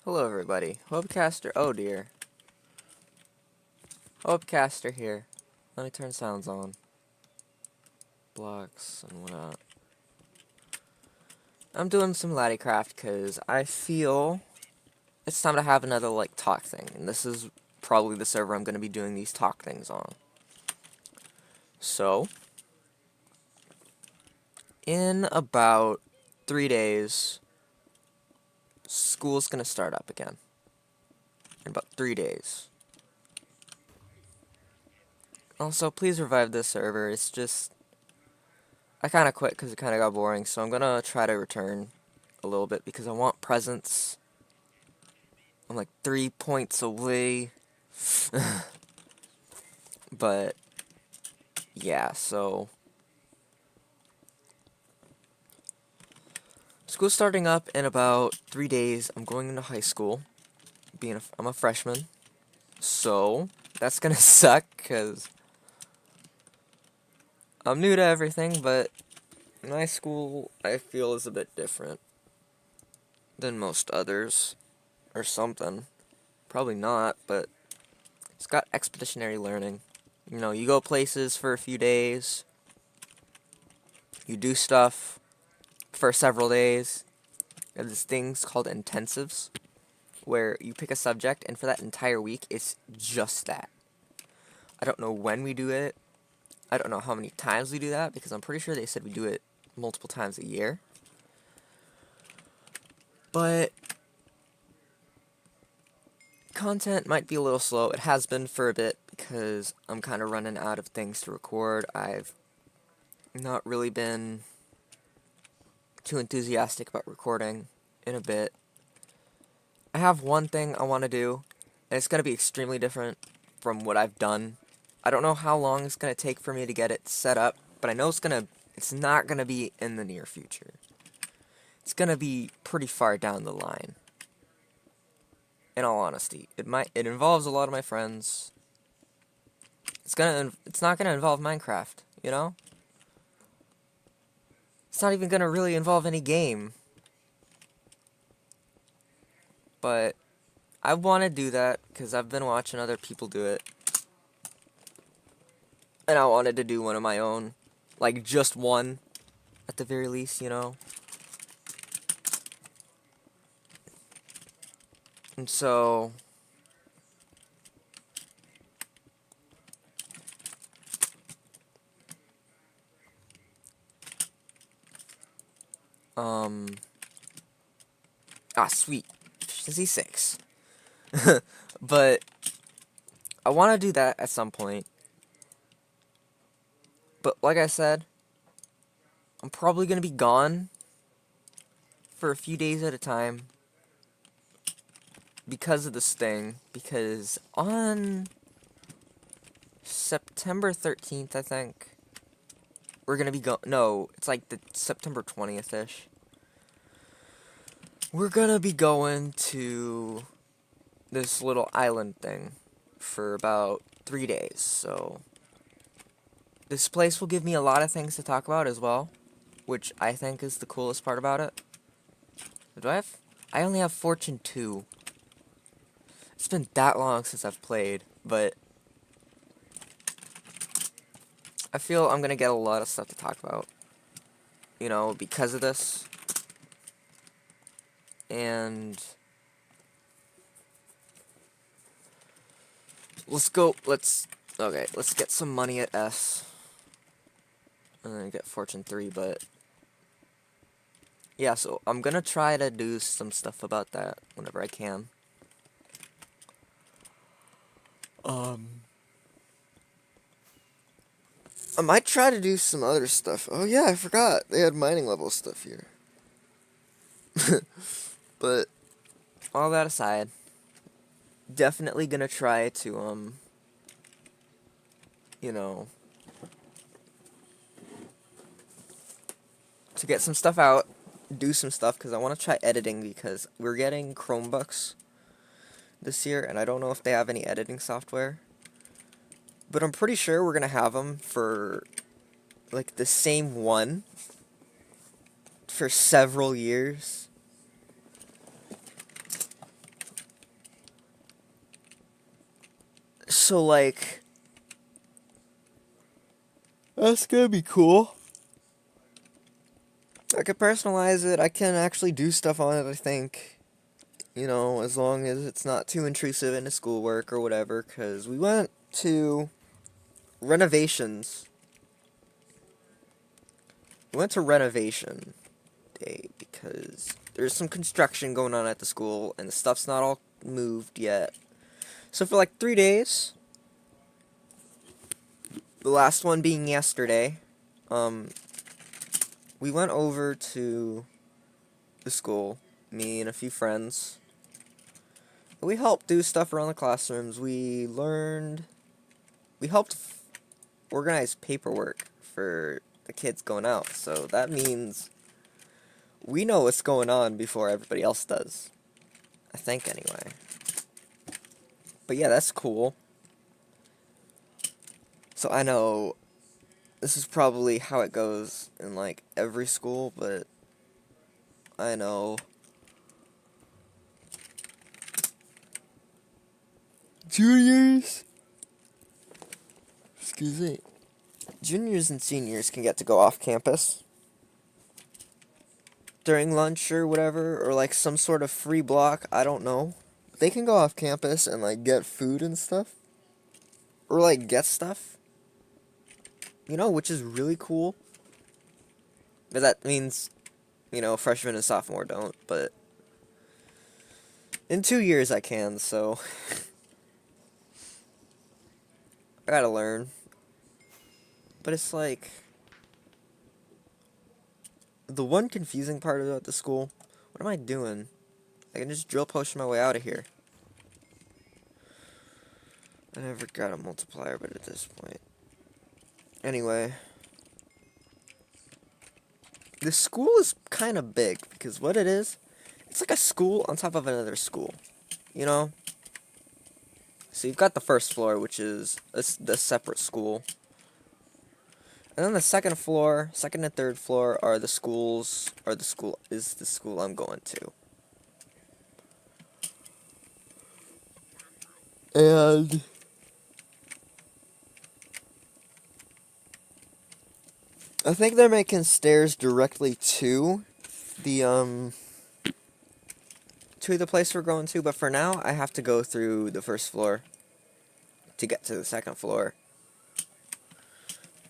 Hello everybody, Hopecaster, oh dear. Hopecaster here. Let me turn sounds on. Blocks and whatnot. I'm doing some LattyCraft because I feel it's time to have another talk thing. And this is probably the server I'm going to be doing these talk things on. So, in about 3 days, school's going to start up again. In about 3 days. Also, please revive this server. It's just, I kind of quit because it kind of got boring, so I'm going to try to return a little bit because I want presents. I'm like 3 points away. But, yeah, so school's starting up in about 3 days. I'm going into high school. I'm a freshman. So, that's gonna suck because I'm new to everything, but my school, I feel, is a bit different than most others. Or something. Probably not, but it's got expeditionary learning. You know, you go places for a few days. You do stuff for several days. There's these things called intensives, where you pick a subject, and for that entire week, it's just that. I don't know when we do it. I don't know how many times we do that, because I'm pretty sure they said we do it multiple times a year. But content might be a little slow. It has been for a bit, because I'm kind of running out of things to record. I've not really been too enthusiastic about recording in a bit. I have one thing I want to do, and it's going to be extremely different from what I've done. I don't know how long it's going to take for me to get it set up, but I know it's not going to be in the near future. It's going to be pretty far down the line. In all honesty, it involves a lot of my friends. It's not going to involve Minecraft, you know? It's not even going to really involve any game. But I want to do that because I've been watching other people do it. And I wanted to do one of my own. Like, just one, at the very least, you know? And so, sweet. Efficiency 6. But, I want to do that at some point. But, like I said, I'm probably going to be gone for a few days at a time because of this thing. Because on September 13th, I think, we're going to be no, it's like the September 20th-ish. We're going to be going to this little island thing for about 3 days, so this place will give me a lot of things to talk about as well, which I think is the coolest part about it. I only have Fortune 2. It's been that long since I've played, but I feel I'm gonna get a lot of stuff to talk about, you know, because of this. And let's get some money at S. And then get Fortune 3, but yeah, so I'm gonna try to do some stuff about that whenever I can. I might try to do some other stuff. Oh yeah, I forgot. They had mining level stuff here. But all that aside, definitely gonna try to you know, to get some stuff out, do some stuff, because I want to try editing, because we're getting Chromebooks this year, and I don't know if they have any editing software, but I'm pretty sure we're gonna have them for like the same one for several years. So, like, that's gonna be cool. I can personalize it. I can actually do stuff on it, I think. You know, as long as it's not too intrusive into schoolwork or whatever, because we went to renovations. We went to renovation day because there's some construction going on at the school, and the stuff's not all moved yet. So for like 3 days, the last one being yesterday, we went over to the school, me and a few friends. We helped do stuff around the classrooms. We helped organize paperwork for the kids going out. So that means we know what's going on before everybody else does. I think, anyway. But yeah, that's cool. So I know this is probably how it goes in, like, every school, but I know juniors, excuse me, juniors and seniors can get to go off campus during lunch or whatever, or like some sort of free block, I don't know. They can go off campus and like get food and stuff, or like get stuff, you know, which is really cool. But that means, you know, freshman and sophomore don't, but in 2 years I can, so I gotta learn. But it's like, the one confusing part about the school, what am I doing? I can just drill potion my way out of here. I never got a multiplier, but at this point. Anyway. The school is kind of big, because what it is, it's like a school on top of another school, you know? So you've got the first floor, which is the separate school. And then the second floor, second and third floor are the schools, is the school I'm going to. And I think they're making stairs directly to the place we're going to, but for now I have to go through the first floor to get to the second floor.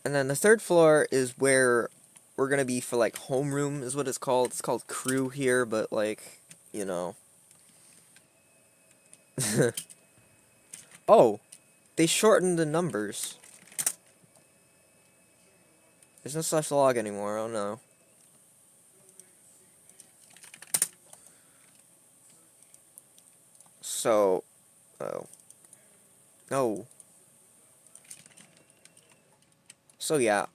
And then the third floor is where we're gonna be for like homeroom is what it's called. It's called crew here, but like, you know. Oh, they shortened the numbers. There's no slash log anymore, oh no. So, oh. No. So yeah,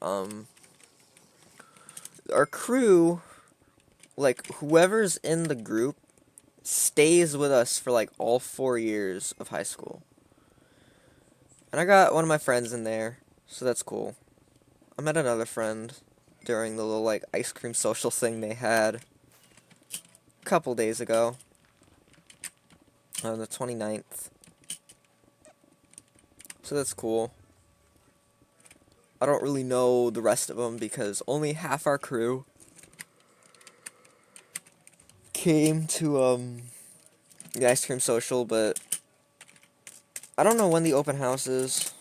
our crew, like, whoever's in the group stays with us for like all 4 years of high school. And I got one of my friends in there, so that's cool. I met another friend during the little like ice cream social thing they had a couple days ago on the 29th. So that's cool. I don't really know the rest of them because only half our crew came to the ice cream social, but I don't know when the open house is.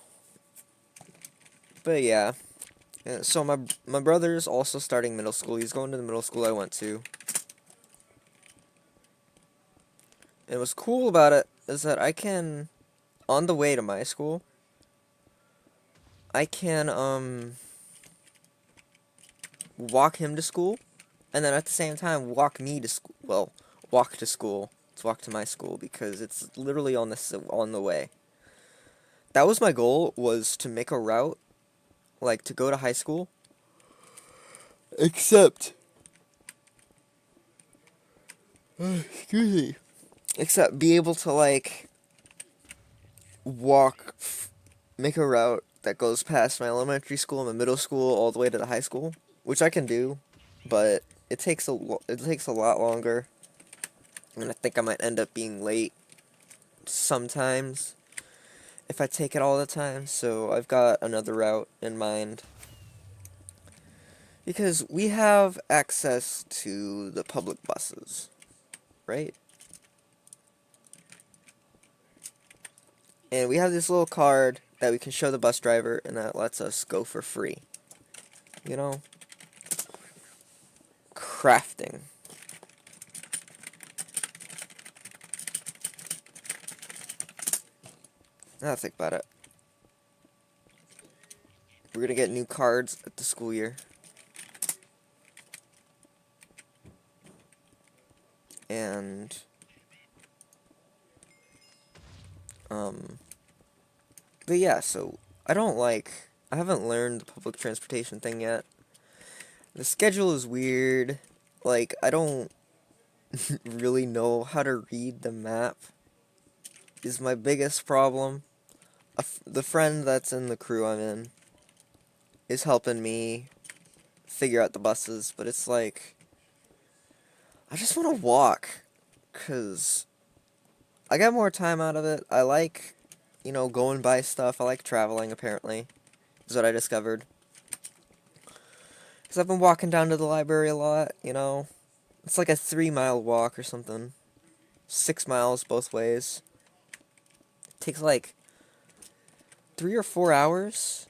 But yeah. So my brother's also starting middle school. He's going to the middle school I went to. And what's cool about it is that I can, on the way to my school, I can walk him to school, and then at the same time walk me to school. Well, walk to school. Let's walk to my school because it's literally on the way. That was my goal, was to make a route, like, to go to high school. Except, excuse me. Except be able to, like, make a route that goes past my elementary school and my middle school all the way to the high school, which I can do, but it takes a lot longer, and I think I might end up being late sometimes. if I take it all the time, so I've got another route in mind. Because we have access to the public buses, right? And we have this little card that we can show the bus driver, and that lets us go for free. You know? Crafting. Now think about it. We're gonna get new cards at the school year. And but yeah, so I haven't learned the public transportation thing yet. The schedule is weird. Like, I don't really know how to read the map is my biggest problem. The friend that's in the crew I'm in is helping me figure out the buses, but it's like, I just want to walk, because I get more time out of it. I like, going by stuff. I like traveling, apparently, is what I discovered. Because I've been walking down to the library a lot, It's like a 3-mile walk or something. 6 miles both ways. It takes like 3 or 4 hours,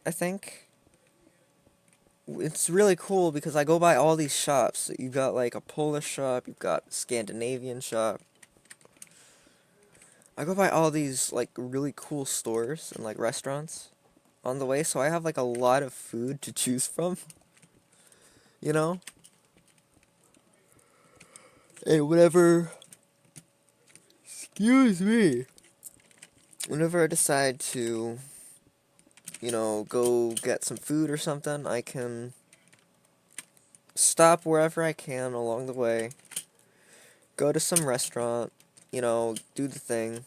I think. It's really cool because I go by all these shops. You've got like a Polish shop, you've got a Scandinavian shop. I go by all these like really cool stores and like restaurants on the way, so I have like a lot of food to choose from. You know? And excuse me. Whenever I decide to, go get some food or something, I can stop wherever I can along the way, go to some restaurant, do the thing,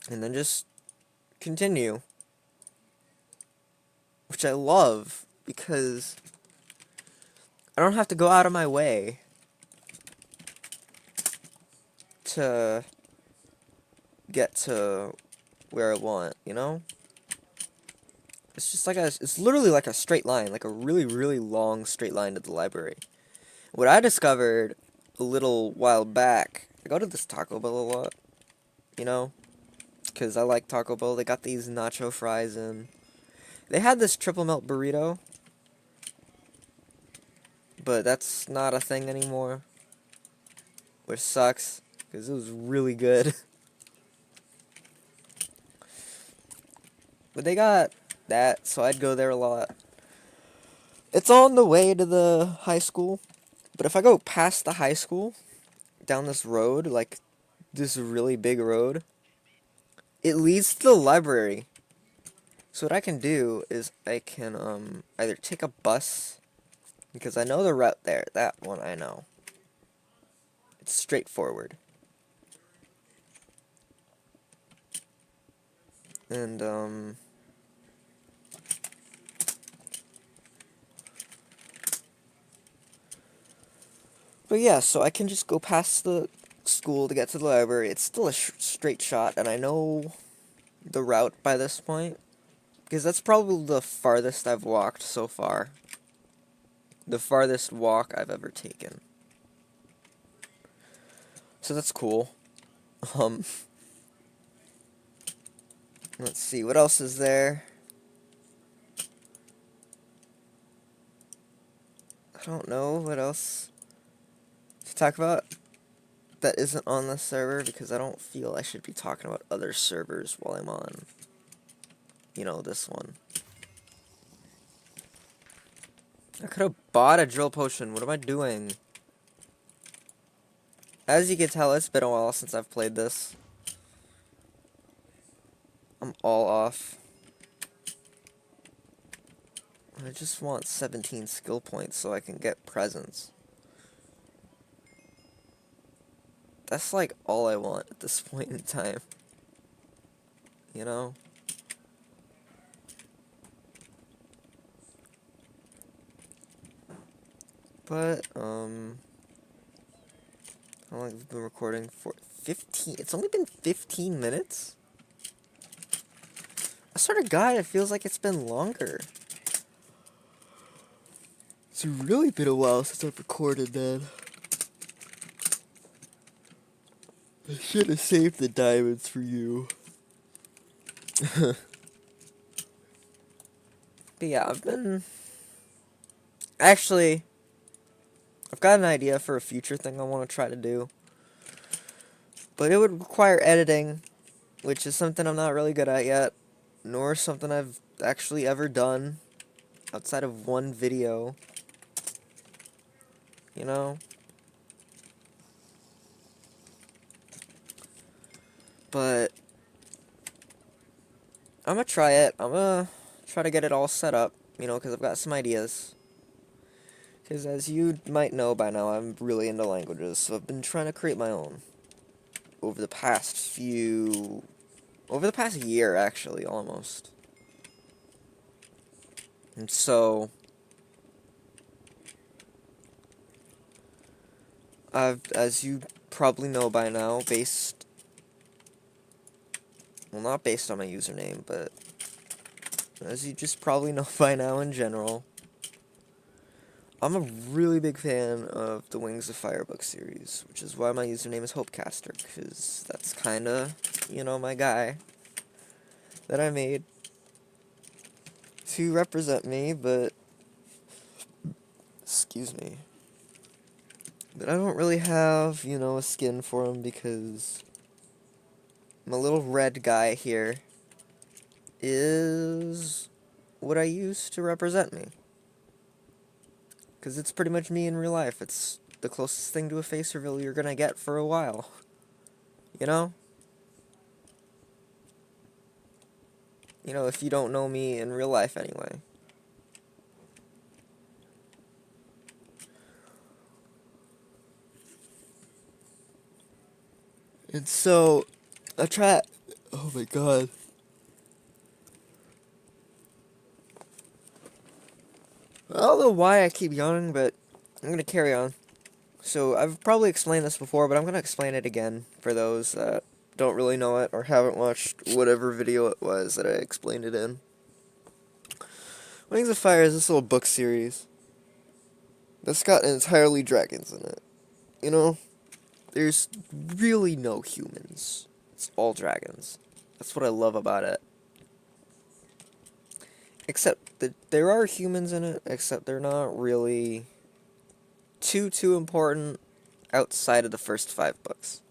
and then just continue. Which I love, because I don't have to go out of my way to get to where I want, It's just like it's literally like a straight line, like a really, really long straight line to the library. What I discovered a little while back, I go to this Taco Bell a lot, because I like Taco Bell. They got these nacho fries in. They had this triple melt burrito, but that's not a thing anymore, which sucks, because it was really good. But they got that, so I'd go there a lot. It's on the way to the high school, but if I go past the high school, down this road, like this really big road, it leads to the library. So what I can do is I can either take a bus, because I know the route there. That one I know. It's straightforward. And but yeah, so I can just go past the school to get to the library. It's still a straight shot, and I know the route by this point, because that's probably the farthest I've walked so far. The farthest walk I've ever taken. So that's cool. Let's see, what else is there? I don't know what else to talk about that isn't on the server, because I don't feel I should be talking about other servers while I'm on, this one. I could have bought a drill potion. What am I doing? As you can tell, it's been a while since I've played this. I'm all off. I just want 17 skill points so I can get presents. That's like all I want at this point in time. But, how long have we been recording for? 15? It's only been 15 minutes? I swear to God, it feels like it's been longer. It's really been a while since I've recorded, man. I should have saved the diamonds for you. But yeah, Actually, I've got an idea for a future thing I want to try to do. But it would require editing, which is something I'm not really good at yet, nor something I've actually ever done outside of one video. You know? But I'm gonna try it. I'm gonna try to get it all set up, you know, because I've got some ideas. Because as you might know by now, I'm really into languages, so I've been trying to create my own. Over the past year, actually, almost. And so, as you probably know by now, not based on my username, but as you just probably know by now in general, I'm a really big fan of the Wings of Fire book series, which is why my username is Hopecaster, because that's kind of, you know, my guy that I made to represent me, but, excuse me, but I don't really have, you know, a skin for him because my little red guy here is what I use to represent me. Because it's pretty much me in real life. It's the closest thing to a face reveal you're gonna get for a while. You know? You know, if you don't know me in real life anyway. And so, oh my god. I don't know why I keep yawning, but I'm gonna carry on. So, I've probably explained this before, but I'm gonna explain it again for those that don't really know it or haven't watched whatever video it was that I explained it in. Wings of Fire is this little book series that's got entirely dragons in it. You know? There's really no humans. It's all dragons. That's what I love about it. Except that there are humans in it, except they're not really too important outside of the first 5 books.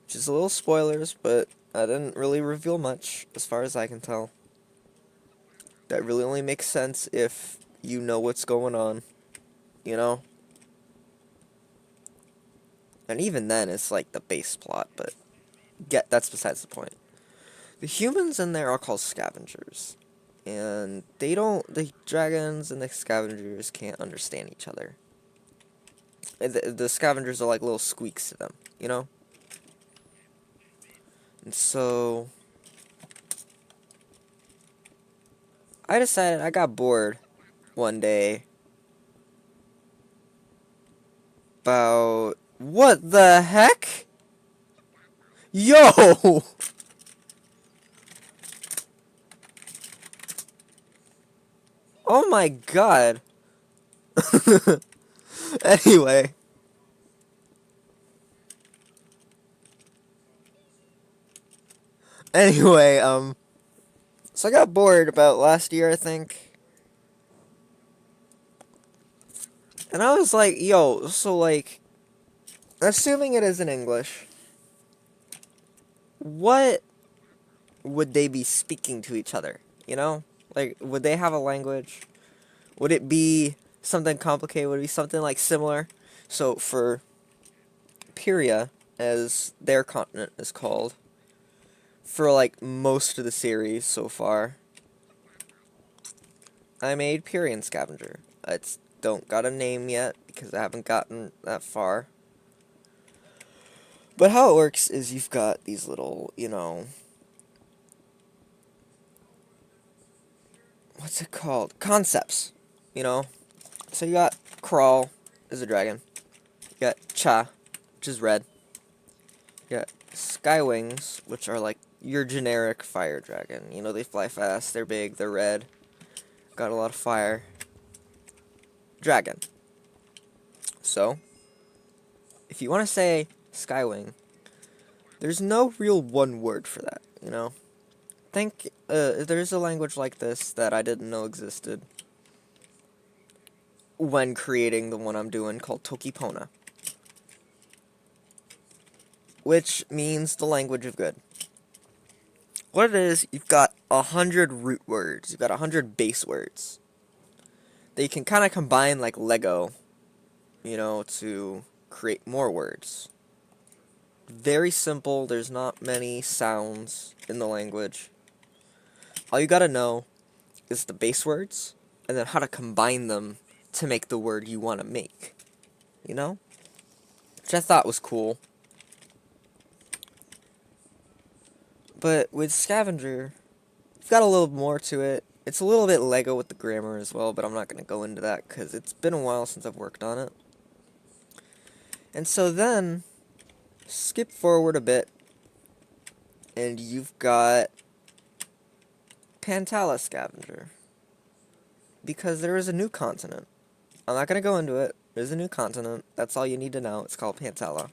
Which is a little spoilers, but I didn't really reveal much, as far as I can tell. That really only makes sense if you know what's going on, you know? And even then, it's like the base plot, but that's besides the point. The humans in there are called scavengers. And the dragons and the scavengers can't understand each other. The scavengers are like little squeaks to them, you know? And so, I got bored one day about, what the heck? Yo! Oh my god. Anyway. So I got bored about last year, I think. And I was like, yo, so like, assuming it is in English, what would they be speaking to each other, you know? Like, would they have a language? Would it be something complicated? Would it be something, like, similar? So, for Pyria, as their continent is called, for, like, most of the series so far, I made Pyrian Scavenger. It's don't got a name yet, because I haven't gotten that far. But how it works is you've got these little, you know, what's it called? Concepts, you know? So you got Crawl, is a dragon. You got Cha, which is red. You got Skywings, which are like your generic fire dragon. You know, they fly fast, they're big, they're red, got a lot of fire. Dragon. So, if you want to say Skywing, there's no real one word for that, you know? Think, there's a language like this that I didn't know existed when creating the one I'm doing called Tokipona, which means the language of good. What it is, you've got 100 root words, you've got 100 base words that you can kind of combine like Lego, you know, to create more words. Very simple, there's not many sounds in the language. All you gotta know is the base words, and then how to combine them to make the word you want to make, you know? Which I thought was cool. But with Scavenger, you've got a little more to it. It's a little bit Lego with the grammar as well, but I'm not going to go into that because it's been a while since I've worked on it. And so then, skip forward a bit, and you've got Pantala Scavenger. Because there is a new continent. I'm not going to go into it. There's a new continent. That's all you need to know. It's called Pantala.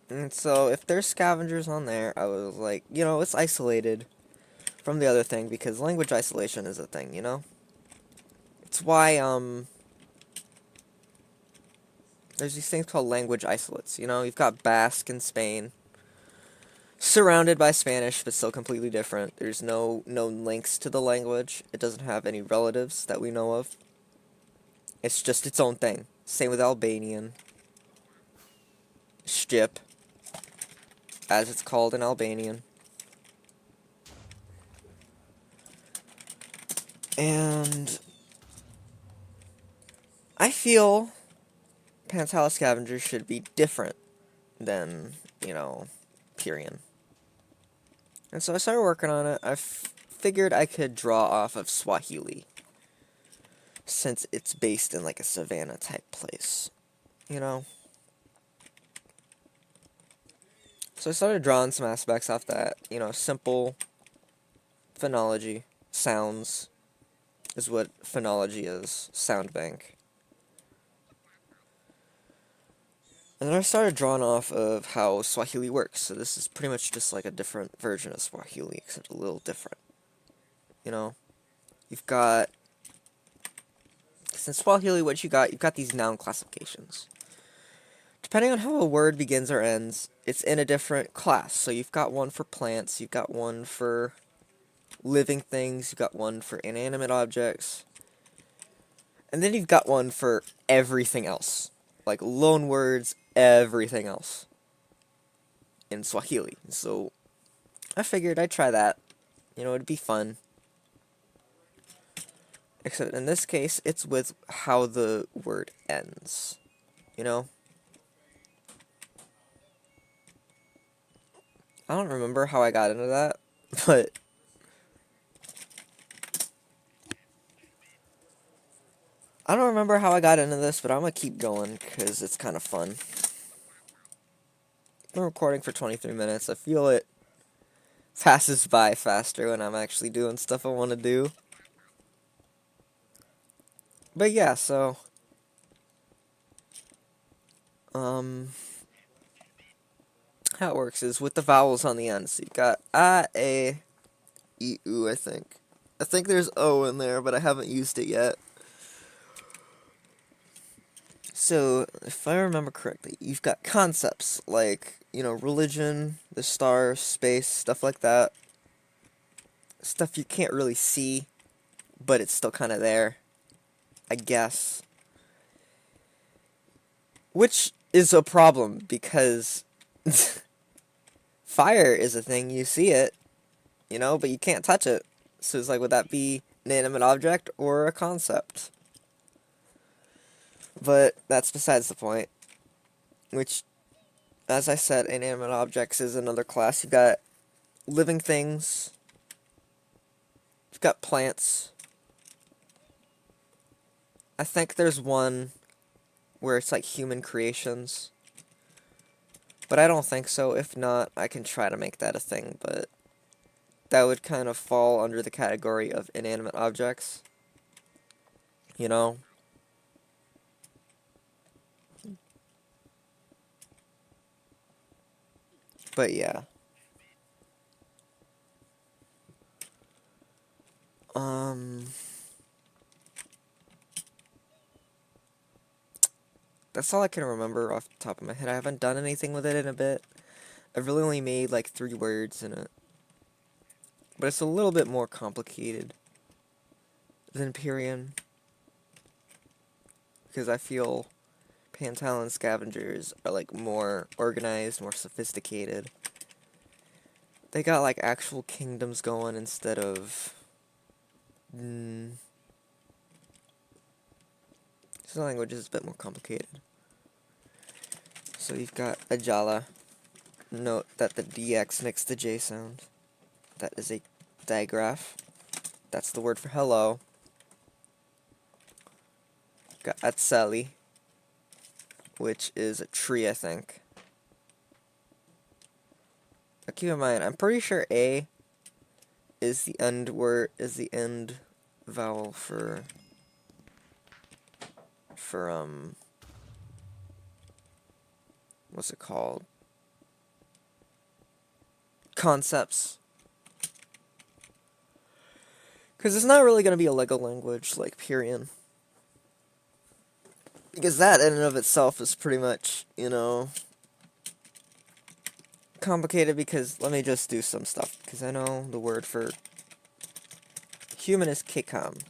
And so, if there's scavengers on there, I was like, you know, it's isolated from the other thing, because language isolation is a thing, you know? It's why, there's these things called language isolates, you know? You've got Basque in Spain, surrounded by Spanish, but still completely different. There's no links to the language. It doesn't have any relatives that we know of. It's just its own thing. Same with Albanian. Stip, as it's called in Albanian. And I feel Pantala Scavenger should be different than, you know, Pyrian. And so I started working on it. I figured I could draw off of Swahili, since it's based in like a savannah type place, you know? So I started drawing some aspects off that, you know, simple phonology, sounds is what phonology is, sound bank. And then I started drawing off of how Swahili works, so this is pretty much just like a different version of Swahili, except a little different. You know, you've got, since Swahili, what you've got these noun classifications. Depending on how a word begins or ends, it's in a different class. So you've got one for plants, you've got one for living things, you've got one for inanimate objects, and then you've got one for everything else. Like loan words, everything else in Swahili. So I figured I'd try that. You know, it'd be fun. Except in this case, it's with how the word ends. You know? I don't remember how I got into that, but I don't remember how I got into this, but I'm gonna keep going because it's kind of fun. I'm recording for 23 minutes. I feel it passes by faster when I'm actually doing stuff I want to do. But yeah, so how it works is with the vowels on the end. So you've got A, E, U, I think. I think there's O in there, but I haven't used it yet. So, if I remember correctly, you've got concepts like, you know, religion, the stars, space, stuff like that. Stuff you can't really see, but it's still kind of there, I guess. Which is a problem, because fire is a thing, you see it, you know, but you can't touch it. So it's like, would that be an inanimate object or a concept? But that's besides the point. Which, as I said, inanimate objects is another class. You've got living things. You've got plants. I think there's one where it's like human creations. But I don't think so. If not, I can try to make that a thing, but that would kind of fall under the category of inanimate objects. You know? But yeah. That's all I can remember off the top of my head. I haven't done anything with it in a bit. I've really only made like 3 words in it. But it's a little bit more complicated than Pyrian. Because I feel Pantalon scavengers are like more organized, more sophisticated. They got like actual kingdoms going instead of... this language is a bit more complicated. So you've got Ajala. Note that the DX makes the J sound. That is a digraph. That's the word for hello. Got Atseli, which is a tree, I think. Now keep in mind, I'm pretty sure A is the end word, is the end vowel for what's it called? Concepts. Because it's not really going to be a Lego language like Pyrian. Because that in and of itself is pretty much, you know, complicated. Because let me just do some stuff. Because I know the word for human is kikam.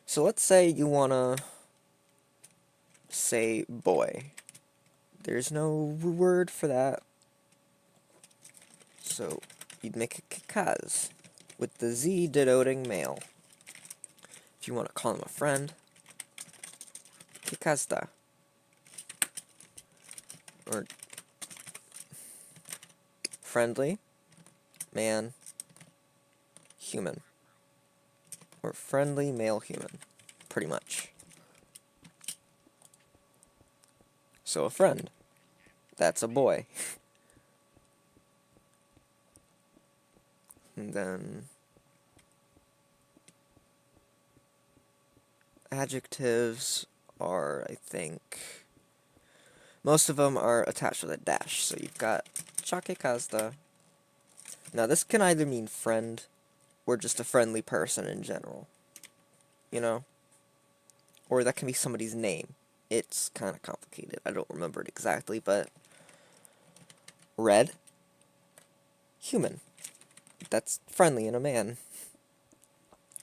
So let's say you want to say boy. There's no word for that. So you'd make a kikaz with the Z denoting male. If you want to call him a friend, kikazda. Or friendly, man, human. Or friendly male human, pretty much. So a friend, that's a boy. And then adjectives are, I think, most of them are attached with a dash. So you've got chakekazda. Now this can either mean friend or just a friendly person in general. You know? Or that can be somebody's name. It's kind of complicated. I don't remember it exactly, but red, human. That's friendly in a man.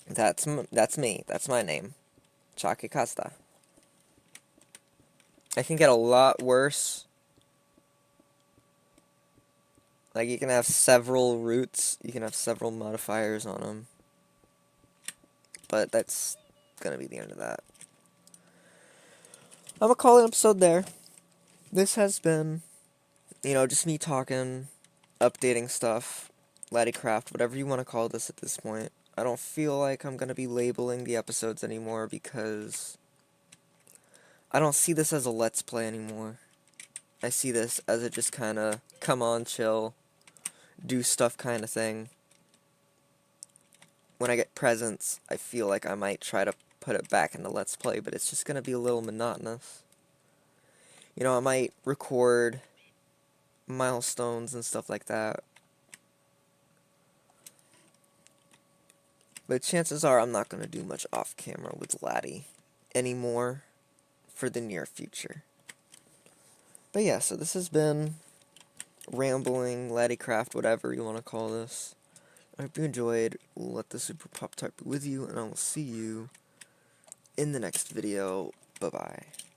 That's me. That's my name. Chakekazda. I can get a lot worse. Like, you can have several roots. You can have several modifiers on them. But that's gonna be the end of that. I'm gonna call it an episode there. This has been, you know, just me talking, updating stuff, LattyCraft, whatever you want to call this at this point. I don't feel like I'm gonna be labeling the episodes anymore because I don't see this as a Let's Play anymore. I see this as a just kind of come on, chill, do stuff kind of thing. When I get presents, I feel like I might try to put it back into Let's Play, but it's just going to be a little monotonous. You know, I might record milestones and stuff like that. But chances are I'm not going to do much off-camera with Latty anymore for the near future. But yeah, so this has been rambling, LattyCraft, whatever you want to call this. I hope you enjoyed. Let the Super Pop Tart be with you, and I will see you in the next video. Bye-bye.